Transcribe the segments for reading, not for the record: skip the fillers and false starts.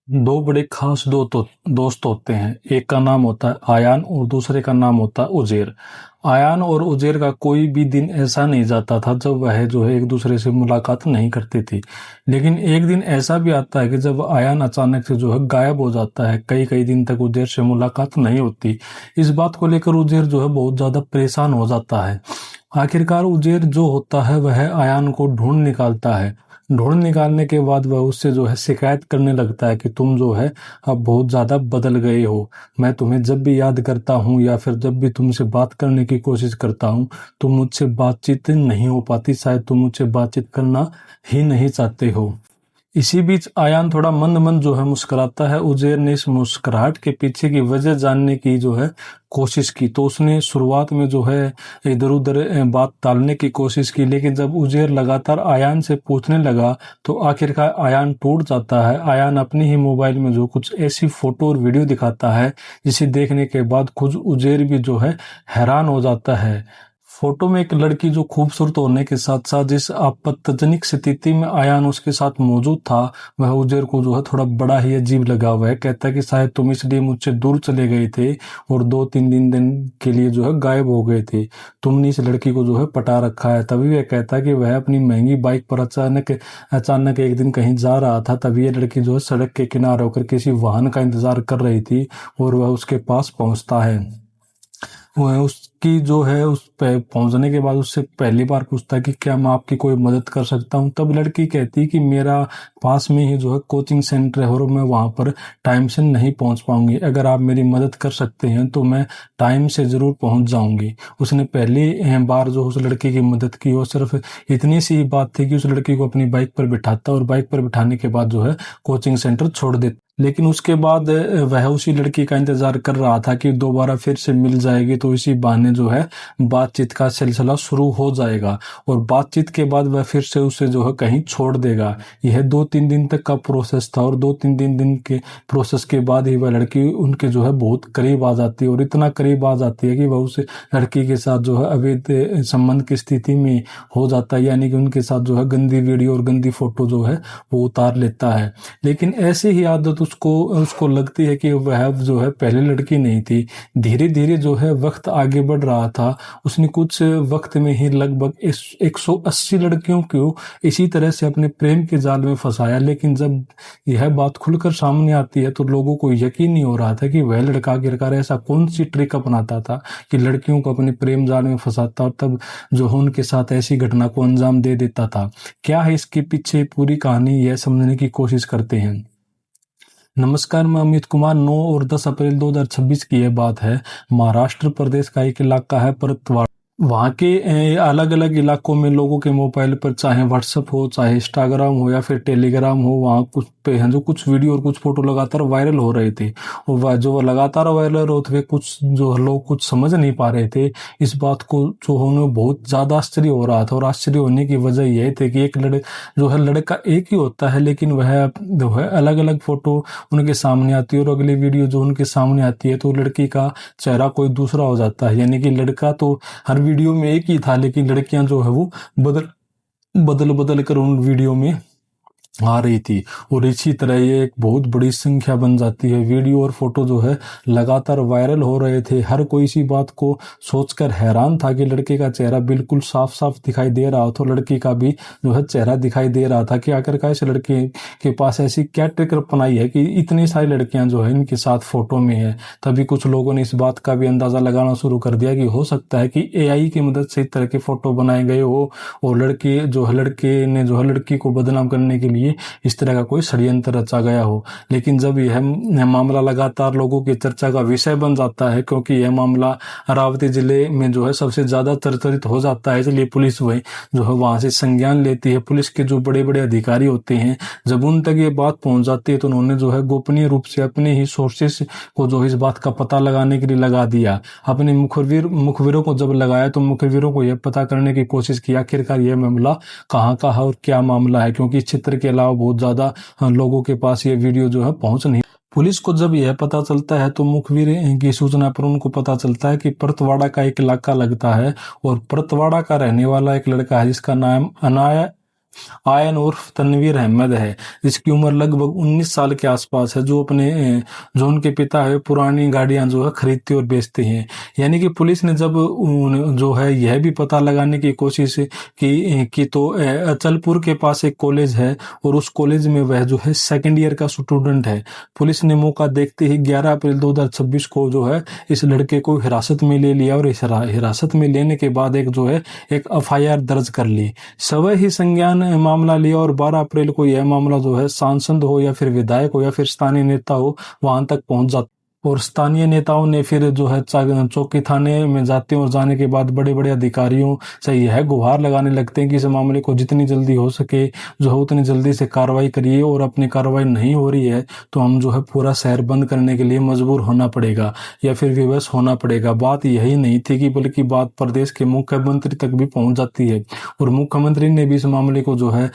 दो बड़े खास दोस्त होते हैं। एक का नाम होता है आयान और दूसरे का नाम होता है उजेर। आयान और उजेर का कोई भी दिन ऐसा नहीं जाता था जब वह एक दूसरे से मुलाकात नहीं करते थे। लेकिन एक दिन ऐसा भी आता है कि जब आयान अचानक से गायब हो जाता है। कई कई दिन तक उजेर से मुलाकात नहीं होती। इस बात को लेकर उजेर बहुत ज्यादा परेशान हो जाता है। आखिरकार उजेर जो होता है वह आयान को ढूंढ निकालता है। ढूंढ निकालने के बाद वह उससे शिकायत करने लगता है कि तुम अब बहुत ज्यादा बदल गए हो। मैं तुम्हें जब भी याद करता हूँ या फिर जब भी तुमसे बात करने की कोशिश करता हूँ तो मुझसे बातचीत नहीं हो पाती। शायद तुम मुझसे बातचीत करना ही नहीं चाहते हो। इसी बीच आयान थोड़ा मंद मंद मुस्कुराता है। उजेर ने इस मुस्कुराहट के पीछे की वजह जानने की कोशिश की तो उसने शुरुआत में इधर उधर बात टालने की कोशिश की। लेकिन जब उजेर लगातार आयान से पूछने लगा तो आखिरकार आयान टूट जाता है। आयान अपने ही मोबाइल में कुछ ऐसी फोटो और वीडियो दिखाता है जिसे देखने के बाद खुद उजेर भी हैरान हो जाता है। फोटो में एक लड़की जो खूबसूरत होने के साथ साथ जिस आपत्तिजनक स्थिति में आयान उसके साथ मौजूद था वह उजेर को थोड़ा बड़ा ही अजीब लगा। वह कहता है कि शायद तुम इसलिए मुझसे दूर चले गए थे और 2-3 दिन के लिए गायब हो गए थे। तुमने इस लड़की को पटा रखा है। तभी वह कहता है कि वह अपनी महंगी बाइक पर अचानक एक दिन कहीं जा रहा था। तभी यह लड़की सड़क के किनारे होकर किसी वाहन का इंतजार कर रही थी और वह उसके पास पहुंचता है। वह उसकी उस पे पहुंचने के बाद उससे पहली बार पूछता है कि क्या मैं आपकी कोई मदद कर सकता हूं। तब लड़की कहती है कि मेरा पास में ही कोचिंग सेंटर है और मैं वहां पर टाइम से नहीं पहुंच पाऊंगी। अगर आप मेरी मदद कर सकते हैं तो मैं टाइम से जरूर पहुंच जाऊंगी। उसने पहली बार उस लड़की की मदद की और सिर्फ इतनी सी बात थी कि उस लड़की को अपनी बाइक पर बिठाता और बाइक पर बिठाने के बाद कोचिंग सेंटर छोड़ देता। लेकिन उसके बाद वह उसी लड़की का इंतजार कर रहा था कि दोबारा फिर से मिल जाएगी तो इसी बहाने बातचीत का सिलसिला शुरू हो जाएगा और बातचीत के बाद वह फिर से उसे कहीं छोड़ देगा। यह 2-3 दिन तक का प्रोसेस था और 2-3 दिन के प्रोसेस के बाद ही वह लड़की उनके बहुत करीब आ जाती है और इतना करीब आ जाती है कि वह उस लड़की के साथ अवैध संबंध की स्थिति में हो जाता है। यानी कि उनके साथ गंदी वीडियो और गंदी फोटो वो उतार लेता है। लेकिन ऐसी ही आदत उसको लगती है कि वह पहले लड़की नहीं थी। धीरे धीरे वक्त आगे बढ़ रहा था। उसने कुछ वक्त में ही लगभग 180 लड़कियों को इसी तरह से अपने प्रेम के जाल में फंसाया। लेकिन जब यह बात खुलकर सामने आती है तो लोगों को यकीन नहीं हो रहा था कि वह लड़का आखिरकार ऐसा कौन सी ट्रिक अपनाता था कि लड़कियों को अपने प्रेम जाल में फंसाता और तब उनके साथ ऐसी घटना को अंजाम दे देता था। क्या है इसके पीछे पूरी कहानी, यह समझने की कोशिश करते हैं। नमस्कार, मैं अमित कुमार। 9 और 10 अप्रैल 2026 की यह बात है। महाराष्ट्र प्रदेश का एक इलाका है परतवाड़। वहाँ के अलग अलग इलाकों में लोगों के मोबाइल पर चाहे व्हाट्सएप हो, चाहे इंस्टाग्राम हो या फिर टेलीग्राम हो, वहाँ कुछ पे हैं कुछ वीडियो और कुछ फोटो लगातार वायरल हो रहे थे। और वह लगातार वायरल होते हुए कुछ लोग कुछ समझ नहीं पा रहे थे इस बात को। उन्हें बहुत ज्यादा आश्चर्य हो रहा था और आश्चर्य होने की वजह यह थी कि एक लड़का एक ही होता है लेकिन वह अलग अलग फोटो उनके सामने आती है और अगली वीडियो उनके सामने आती है तो लड़की का चेहरा कोई दूसरा हो जाता है। यानी कि लड़का तो हर वीडियो में एक ही था लेकिन लड़कियां वो बदल बदल बदल कर उन वीडियो में आ रही थी। और इसी तरह ये एक बहुत बड़ी संख्या बन जाती है। वीडियो और फोटो लगातार वायरल हो रहे थे। हर कोई इसी बात को सोचकर हैरान था कि लड़के का चेहरा बिल्कुल साफ साफ दिखाई दे रहा था। लड़की का भी चेहरा दिखाई दे रहा था कि आखिरकार इस लड़के के पास ऐसी क्या ट्रिक अपनाई है कि इतनी सारी लड़कियां इनके साथ फोटो में है। तभी कुछ लोगों ने इस बात का भी अंदाजा लगाना शुरू कर दिया कि हो सकता है कि AI की मदद से इस तरह के फोटो बनाए गए हो और लड़के लड़के ने लड़की को बदनाम करने के लिए इस तरह का कोई षड्यंत्र रचा गया हो। लेकिन जब यह मामला लगातार लोगों की चर्चा का विषय बन जाता है क्योंकि यह मामला अरावती जिले में सबसे ज्यादा चर्चित हो जाता है, इसलिए पुलिस वही वहां से संज्ञान लेती है। पुलिस के बड़े बड़े अधिकारी होते हैं, जब उन तक ये बात पहुंच जाती है तो उन्होंने गोपनीय रूप से अपने ही सोर्सेस को इस बात का पता लगाने के लिए लगा दिया। अपने मुखबिरों को जब लगाया तो मुखबिरों को यह पता करने की कोशिश की आखिरकार यह मामला कहाँ का है और क्या मामला है, क्योंकि इस क्षेत्र के अलावा बहुत ज्यादा लोगों के पास ये वीडियो पहुंच नहीं। पुलिस को जब यह पता चलता है तो मुखबिर की सूचना पर उनको पता चलता है कि परतवाड़ा का एक इलाका लगता है और परतवाड़ा का रहने वाला एक लड़का है जिसका नाम आयन उर्फ तनवीर अहमद है, जिसकी उम्र लगभग 19 साल के आसपास है, जो उनके पिता है पुरानी गाड़ियां जो है खरीदते और बेचते हैं। यानी कि पुलिस ने जब जो है यह भी पता लगाने की कोशिश की तो अचलपुर के पास एक कॉलेज है और उस कॉलेज में वह जो है सेकेंड ईयर का स्टूडेंट है। पुलिस ने मौका देखते ही 11 अप्रैल 2026 को जो है इस लड़के को हिरासत में ले लिया और इस हिरासत में लेने के बाद एक एफआईआर दर्ज कर ली। सवय ही संज्ञान मामला लिया और 12 अप्रैल को यह मामला जो है सांसद हो या फिर विधायक हो या फिर स्थानीय नेता हो वहां तक पहुंच जाता और स्थानीय नेताओं ने फिर जो है चौकी थाने में जाते हैं और जाने के बाद बड़े बड़े अधिकारियों से यह गुहार लगाने लगते हैं कि इस मामले को जितनी जल्दी हो सके जो है उतनी जल्दी से कार्रवाई करिए और अपनी कार्रवाई नहीं हो रही है तो हम जो है पूरा शहर बंद करने के लिए मजबूर होना पड़ेगा या फिर विवश होना पड़ेगा। बात यही नहीं थी कि बल्कि बात प्रदेश के मुख्यमंत्री तक भी पहुंच जाती है और मुख्यमंत्री ने भी इस मामले को जो है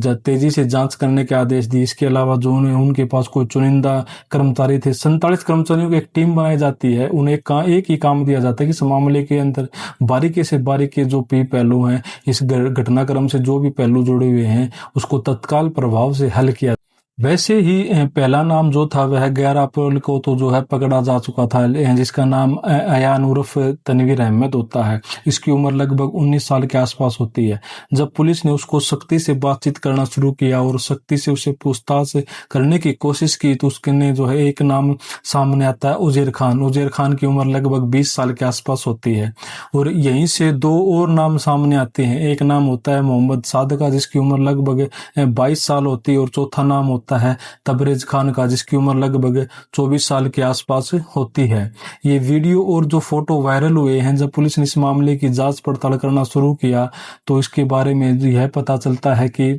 तेजी से जांच करने के आदेश दिए। इसके अलावा जो उनके पास कोई चुनिंदा कर्मचारी थे, 47 कर्मचारियों की एक टीम बनाई जाती है, उन्हें एक ही काम दिया जाता है कि इस मामले के अंदर बारीकी से बारीकी जो भी पहलू हैं, इस घटनाक्रम से जो भी पहलू जुड़े हुए हैं उसको तत्काल प्रभाव से हल किया। वैसे ही पहला नाम जो था वह 11 अप्रैल को तो जो है पकड़ा जा चुका था, जिसका नाम अयान उर्फ तनवीर अहमद होता है। इसकी उम्र लगभग 19 साल के आसपास होती है। जब पुलिस ने उसको सख्ती से बातचीत करना शुरू किया और सख्ती से उसे पूछताछ करने की कोशिश की तो उसके ने जो है एक नाम सामने आता है, उजैर खान। उजैर खान की उम्र लगभग 20 साल के आसपास होती है और यहीं से दो और नाम सामने आते हैं। एक नाम होता है मोहम्मद सादका, जिसकी उम्र लगभग 22 साल होती है और चौथा नाम होता है तबरेज खान का, जिसकी उम्र लगभग 24 साल के आसपास होती है। ये वीडियो और जो फोटो वायरल हुए हैं, जब पुलिस ने इस मामले की जांच पड़ताल करना शुरू किया तो इसके बारे में यह पता चलता है कि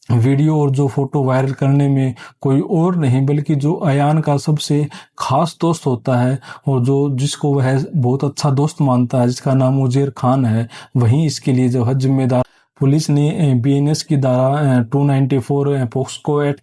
वीडियो और जो फोटो वायरल करने में कोई और नहीं बल्कि जो अयान का सबसे खास दोस्त होता है और जिसको वह बहुत अच्छा दोस्त मानता है, जिसका नाम उजैर खान है, वही इसके लिए जो है जिम्मेदार। पुलिस ने बीएनएस की धारा 294, पोक्सो एक्ट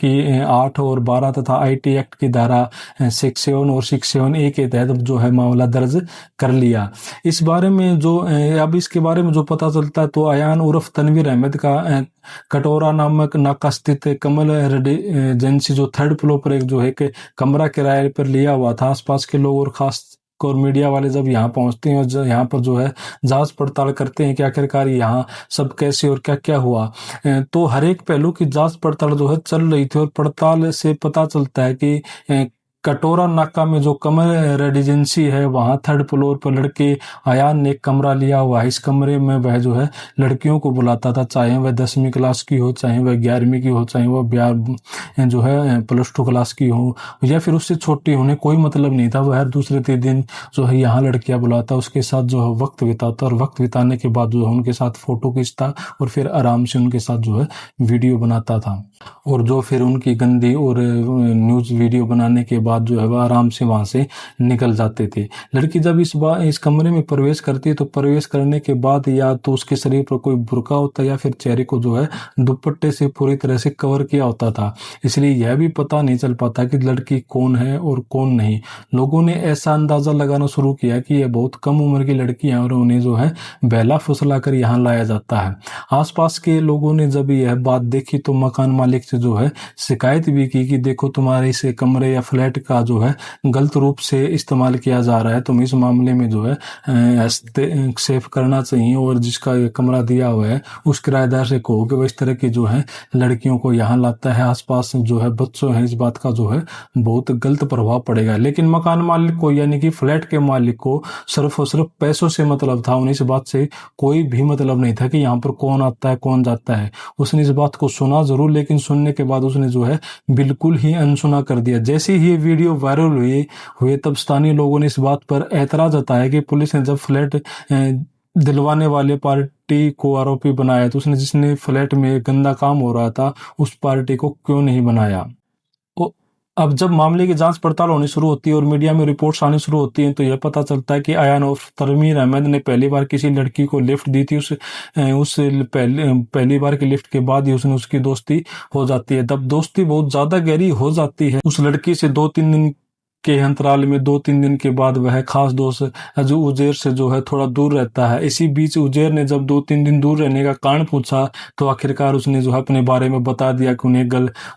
की 8 और 12 तथा आईटी एक्ट की धारा 67 और 67A के तहत जो है मामला दर्ज कर लिया। इस बारे में जो अब इसके बारे में जो पता चलता है तो अयान उर्फ तनवीर अहमद का कटोरा नामक नाका स्थित कमल रेजिडेंसी जो 3rd फ्लोर पर एक कमरा किराए पर लिया हुआ था। आसपास के लोग और खास और मीडिया वाले जब यहाँ पहुंचते हैं और यहाँ पर जो है जांच पड़ताल करते हैं कि आखिरकार यहाँ सब कैसे और क्या क्या हुआ, तो हर एक पहलू की जांच पड़ताल जो है चल रही थी और पड़ताल से पता चलता है कि कटोरा नाका में जो कमल रेजिडेंसी है वहां 3rd फ्लोर पर लड़के अयान ने एक कमरा लिया हुआ है। इस कमरे में वह जो है लड़कियों को बुलाता था, चाहे वह 10वीं क्लास की हो, चाहे वह 11वीं की हो, चाहे वह जो है +2 क्लास की हो या फिर उससे छोटी होने, कोई मतलब नहीं था। वह हर दूसरे दिन जो है यहाँ लड़कियां बुलाता, उसके साथ जो है वक्त बिताता और वक्त बिताने के बाद जो है उनके साथ फोटो खींचता और फिर आराम से उनके साथ जो है वीडियो बनाता था और जो फिर उनकी गंदी और न्यूज वीडियो बनाने के बाद जो है वह आराम से वहां से निकल जाते थे। लड़की जब इस कमरे में प्रवेश करती है तो प्रवेश करने के बाद या तो उसके शरीर पर कोई बुर्का होता या फिर चेहरे को जो है दुपट्टे से पूरी तरह से कवर किया होता था, इसलिए यह भी पता नहीं चल पाता कि लड़की कौन है और कौन नहीं। लोगों ने ऐसा अंदाजा लगाना शुरू किया कि यह बहुत कम उम्र की लड़की है और उन्हें जो है बहला फुसला कर यहाँ लाया जाता है। आसपास के लोगों ने जब यह बात देखी तो मकान मालिक से जो है शिकायत भी की कि देखो तुम्हारे इस कमरे या फ्लैट का जो है गलत रूप से इस्तेमाल किया जा रहा है, तुम इस मामले में जो है सेफ करना चाहिए और जिसका ये कमरा दिया हुआ है उस किराएदार से कहो कि वो इस तरह की जो है लड़कियों को यहाँ लाता है, आसपास जो है बच्चों हैं, इस बात का जो है बहुत गलत प्रभाव पड़ेगा। लेकिन मकान मालिक को यानी कि फ्लैट के मालिक को सिर्फ और सिर्फ पैसों से मतलब था, उन्हें इस बात से कोई भी मतलब नहीं था कि यहाँ पर कौन आता है कौन जाता है। उसने इस बात को सुना जरूर, लेकिन सुनने के बाद उसने जो है बिल्कुल ही अनसुना कर दिया। जैसे ही ये वीडियो वायरल हुए तब स्थानीय लोगों ने इस बात पर ऐतराज जताया कि पुलिस ने जब फ्लैट दिलवाने वाले पार्टी को आरोपी बनाया तो उसने जिसने फ्लैट में गंदा काम हो रहा था उस पार्टी को क्यों नहीं बनाया। अब जब मामले की जांच पड़ताल होनी शुरू होती है और मीडिया में रिपोर्ट्स आनी शुरू होती हैं तो यह पता चलता है कि अयान और तनवीर अहमद ने पहली बार किसी लड़की को लिफ्ट दी थी। उस पहली बार की लिफ्ट के बाद ही उसकी दोस्ती हो जाती है। तब दोस्ती बहुत ज्यादा गहरी हो जाती है। उस लड़की से 2-3 दिन के अंतराल में 2-3 दिन के बाद वह खास दोस्त जो उजेर से जो है थोड़ा दूर रहता है। इसी बीच उजेर ने जब 2-3 दिन दूर रहने का कारण पूछा तो आखिरकार उसने जो है अपने बारे में बता दिया कि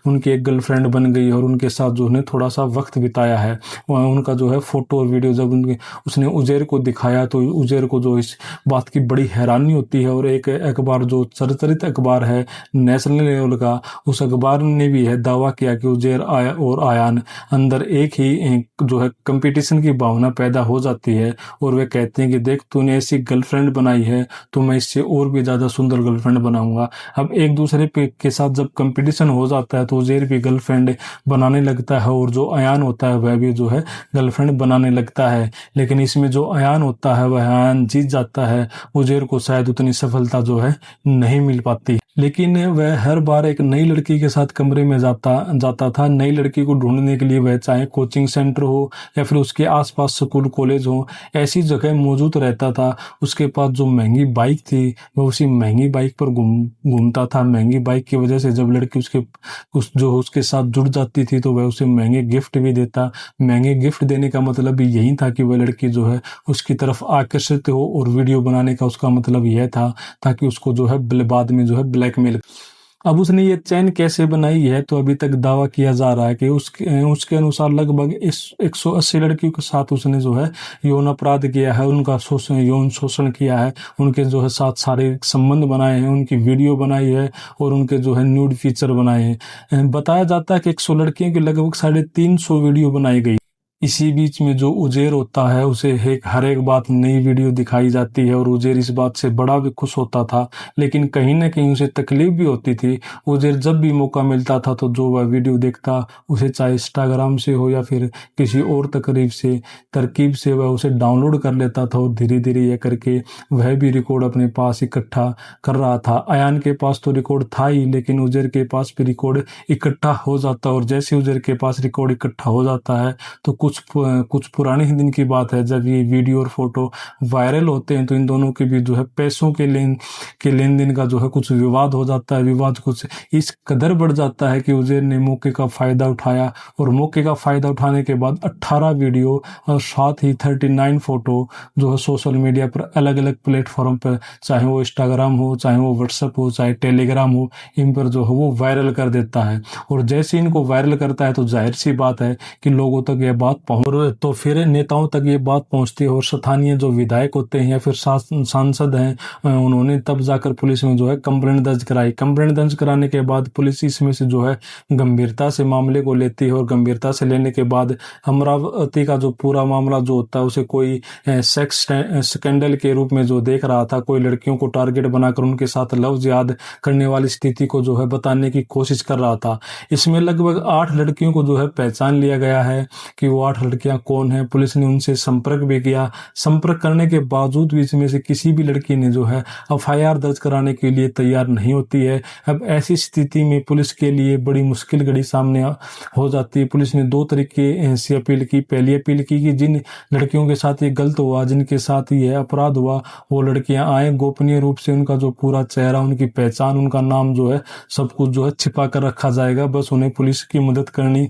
उनकी एक गर्लफ्रेंड बन गई और उनके साथ जो है थोड़ा सा वक्त बिताया है। उनका जो है फोटो और वीडियो जब उसने उजेर को दिखाया तो उजेर को जो इस बात की बड़ी हैरानी होती है। और एक अखबार जो चर्चित अखबार है नेशनल लेवल का, उस अखबार ने भी यह दावा किया कि उजेर और आयान अंदर एक ही जो है कंपटीशन की भावना पैदा हो जाती है और वे कहते हैं कि देख तूने ऐसी गर्लफ्रेंड बनाई है तो मैं इससे और भी ज्यादा सुंदर गर्लफ्रेंड बनाऊंगा। अब एक दूसरे के साथ जब कंपटीशन हो जाता है तो उजेर भी गर्लफ्रेंड बनाने लगता है और जो अयान होता है वह भी जो है गर्लफ्रेंड बनाने लगता है। लेकिन इसमें जो अयान होता है वह अयान जीत जाता है। उजेर को शायद उतनी सफलता जो है नहीं मिल पाती, लेकिन वह हर बार एक नई लड़की के साथ कमरे में जाता था। नई लड़की को ढूंढने के लिए वह चाहे कोचिंग सेंटर हो या फिर उसके आसपास स्कूल कॉलेज हो, ऐसी जगह मौजूद रहता था। उसके पास जो महंगी बाइक थी वह उसी महंगी बाइक पर घूमता था। महंगी बाइक की वजह से जब लड़की उसके साथ जुड़ जाती थी तो वह उसे महंगे गिफ्ट भी देता। महंगे गिफ्ट देने का मतलब भी यही था कि वह लड़की जो है उसकी तरफ आकर्षित हो, और वीडियो बनाने का उसका मतलब यह था ताकि उसको जो है बाद में जो है ब्लैकमेल। अब उसने ये चैन कैसे बनाई है तो अभी तक दावा किया जा रहा है कि उसके अनुसार लगभग 180 लड़कियों के साथ उसने जो है यौन अपराध किया है, उनका यौन शोषण किया है, उनके जो है साथ शारीरिक संबंध बनाए हैं, उनकी वीडियो बनाई है और उनके जो है न्यूड फीचर बनाए हैं। बताया जाता है कि 100 लड़कियों की लगभग 350 वीडियो बनाई गई। इसी बीच में जो उजेर होता है उसे हर एक बात नई वीडियो दिखाई जाती है और उजेर इस बात से बड़ा भी खुश होता था, लेकिन कहीं ना कहीं उसे तकलीफ भी होती थी। उजेर जब भी मौका मिलता था तो जो वह वीडियो देखता, उसे चाहे इंस्टाग्राम से हो या फिर किसी और तरकीब से वह उसे डाउनलोड कर लेता था और धीरे धीरे यह करके वह भी रिकॉर्ड अपने पास इकट्ठा कर रहा था। अयान के पास तो रिकॉर्ड था ही, लेकिन उजेर के पास भी रिकॉर्ड इकट्ठा हो जाता, और जैसे उजेर के पास रिकॉर्ड इकट्ठा हो जाता है तो कुछ पुराने ही दिन की बात है जब ये वीडियो और फोटो वायरल होते हैं तो इन दोनों के भी जो है पैसों के लेन देन का जो है कुछ विवाद हो जाता है। विवाद कुछ इस कदर बढ़ जाता है कि उजेर ने मौके का फायदा उठाया और मौके का फायदा उठाने के बाद 18 वीडियो और साथ ही 39 फोटो जो है सोशल मीडिया पर अलग अलग प्लेटफॉर्म पर, चाहे वो इंस्टाग्राम हो, चाहे वो व्हाट्सएप हो, चाहे टेलीग्राम हो, इन पर जो है वो वायरल कर देता है। और जैसे इनको वायरल करता है तो जाहिर सी बात है कि लोगों तक यह बात तो फिर नेताओं तक ये बात पहुंचती है और स्थानीय जो विधायक होते हैं या फिर सांसद हैं उन्होंने तब जाकर पुलिस में जो है कंप्लेंट दर्ज कराई। कंप्लेंट दर्ज कराने के बाद पुलिस इसमें से जो है गंभीरता से मामले को लेती है और गंभीरता से लेने के बाद अमरावती का जो पूरा मामला जो होता है उसे कोई सेक्स स्कैंडल के रूप में जो देख रहा था, कोई लड़कियों को टारगेट बनाकर उनके साथ लव जिहाद करने वाली स्थिति को जो है बताने की कोशिश कर रहा था। इसमें लगभग 8 लड़कियों को जो है पहचान लिया गया है कि वो 8 लड़कियां कौन हैं। पुलिस ने उनसे संपर्क भी किया। संपर्क करने के बावजूद भी इसमें से किसी भी लड़की ने जो है एफआईआर दर्ज कराने के लिए तैयार नहीं होती है। अब ऐसी स्थिति में पुलिस के लिए बड़ी मुश्किल घड़ी सामने हो जाती है। पुलिस ने 2 तरीके से अपील की। पहली अपील की कि जिन लड़कियों के साथ ये गलत हुआ, जिनके साथ ये अपराध हुआ, वो लड़कियां आए, गोपनीय रूप से उनका जो पूरा चेहरा, उनकी पहचान, उनका नाम जो है सब कुछ जो है छिपा कर रखा जाएगा। बस उन्हें पुलिस की मदद करनी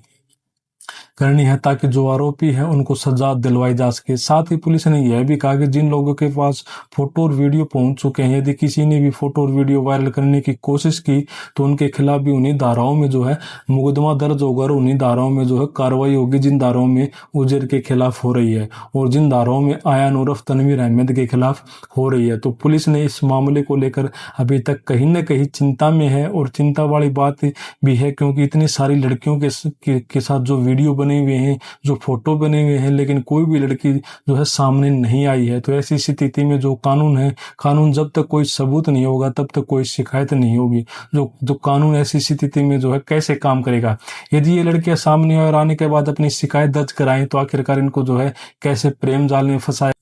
है ताकि जो आरोपी है उनको सजा दिलवाई जा सके। साथ ही पुलिस ने यह भी कहा कि जिन लोगों के पास फोटो और वीडियो पहुंच चुके हैं, यदि किसी ने भी फोटो और वीडियो वायरल करने की कोशिश की तो उनके खिलाफ भी उन्हीं धाराओं में जो है मुकदमा दर्ज होगा और उन्हीं धाराओं में जो है कार्रवाई होगी जिन धाराओं में उजेर के खिलाफ हो रही है और जिन धाराओं में आयान उर्फ तनवीर अहमद के खिलाफ हो रही है। तो पुलिस ने इस मामले को लेकर अभी तक कहीं न कहीं चिंता में है और चिंता वाली बात भी है क्योंकि इतनी सारी लड़कियों के साथ जो वीडियो बने हुए हैं, जो फोटो बने हुए हैं, लेकिन कोई भी लड़की जो है सामने नहीं आई है। तो ऐसी स्थिति में जो कानून है, कानून जब तक कोई सबूत नहीं होगा तब तक कोई शिकायत नहीं होगी। जो कानून ऐसी स्थिति में जो है कैसे काम करेगा? यदि ये लड़कियां सामने और आने के बाद अपनी शिकायत दर्ज कराएं तो आखिरकार इनको जो है कैसे प्रेम जाल में फंसाए?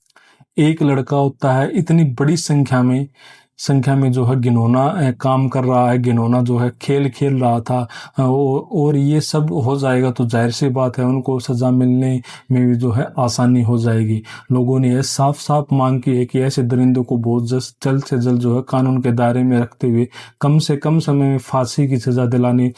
एक लड़का होता है इतनी बड़ी संख्या में संख्या में जो है घिनौना काम कर रहा है, घिनौना जो है खेल खेल रहा था, और ये सब हो जाएगा तो जाहिर सी बात है उनको सजा मिलने में भी जो है आसानी हो जाएगी। लोगों ने यह साफ साफ मांग की है कि ऐसे दरिंदों को बहुत जल्द से जल्द जो है कानून के दायरे में रखते हुए कम से कम समय में फांसी की सजा दिलानी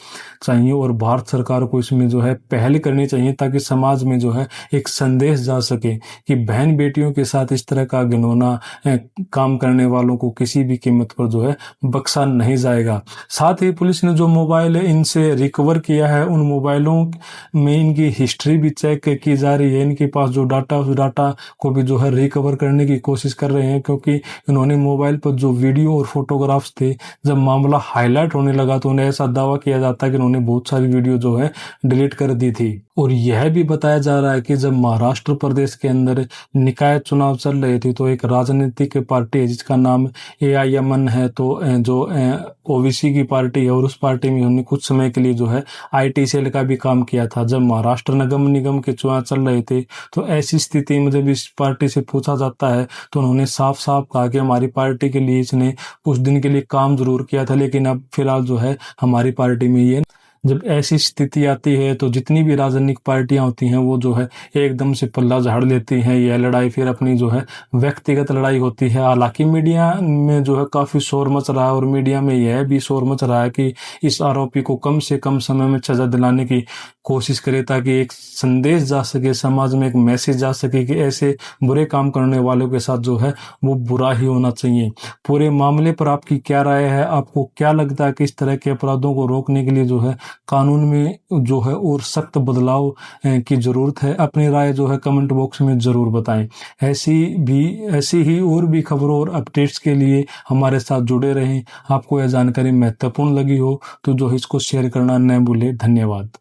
चाहिए, और भारत सरकार को इसमें जो है पहल करनी चाहिए ताकि समाज में जो है एक संदेश जा सके कि बहन बेटियों के साथ इस तरह का घिनौना काम करने वालों को किसी भी कीमत पर जो है बख्शा नहीं जाएगा। साथ ही पुलिस ने जो मोबाइल इनसे रिकवर किया है, उन मोबाइलों में इनकी हिस्ट्री भी चेक की जा रही है। इनके पास जो डाटा, उस डाटा को भी जो है रिकवर करने की कोशिश कर रहे हैं, क्योंकि इन्होंने मोबाइल पर जो वीडियो और फोटोग्राफ्स थे, जब मामला हाईलाइट होने लगा तो उन्हें ऐसा दावा किया जाता है कि उन्होंने बहुत सारी वीडियो जो है डिलीट कर दी थी। और यह भी बताया जा रहा है कि जब महाराष्ट्र प्रदेश के अंदर निकाय चुनाव चल रहे थे तो एक राजनीतिक पार्टी है जिसका नाम AIMN है, तो जो ओबीसी की पार्टी है, और उस पार्टी में उन्होंने कुछ समय के लिए जो है IT सेल का भी काम किया था। जब महाराष्ट्र नगर निगम के चुनाव चल रहे थे तो ऐसी स्थिति में जब इस पार्टी से पूछा जाता है तो उन्होंने साफ साफ कहा कि हमारी पार्टी के लिए इसने कुछ दिन के लिए काम जरूर किया था, लेकिन अब फिलहाल जो है हमारी पार्टी में ये। जब ऐसी स्थिति आती है तो जितनी भी राजनीतिक पार्टियां होती हैं वो जो है एकदम से पल्ला झाड़ लेती हैं। यह लड़ाई फिर अपनी जो है व्यक्तिगत लड़ाई होती है। हालांकि मीडिया में जो है काफी शोर मच रहा है, और मीडिया में यह भी शोर मच रहा है कि इस आरोपी को कम से कम समय में सजा दिलाने की कोशिश करे ताकि एक संदेश जा सके, समाज में एक मैसेज जा सके कि ऐसे बुरे काम करने वालों के साथ जो है वो बुरा ही होना चाहिए। पूरे मामले पर आपकी क्या राय है? आपको क्या लगता है कि इस तरह के अपराधों को रोकने के लिए जो है कानून में जो है और सख्त बदलाव की जरूरत है? अपनी राय जो है कमेंट बॉक्स में जरूर बताएं। ऐसी ही और भी खबरों और अपडेट्स के लिए हमारे साथ जुड़े रहें। आपको यह जानकारी महत्वपूर्ण लगी हो तो जो इसको शेयर करना न भूले। धन्यवाद।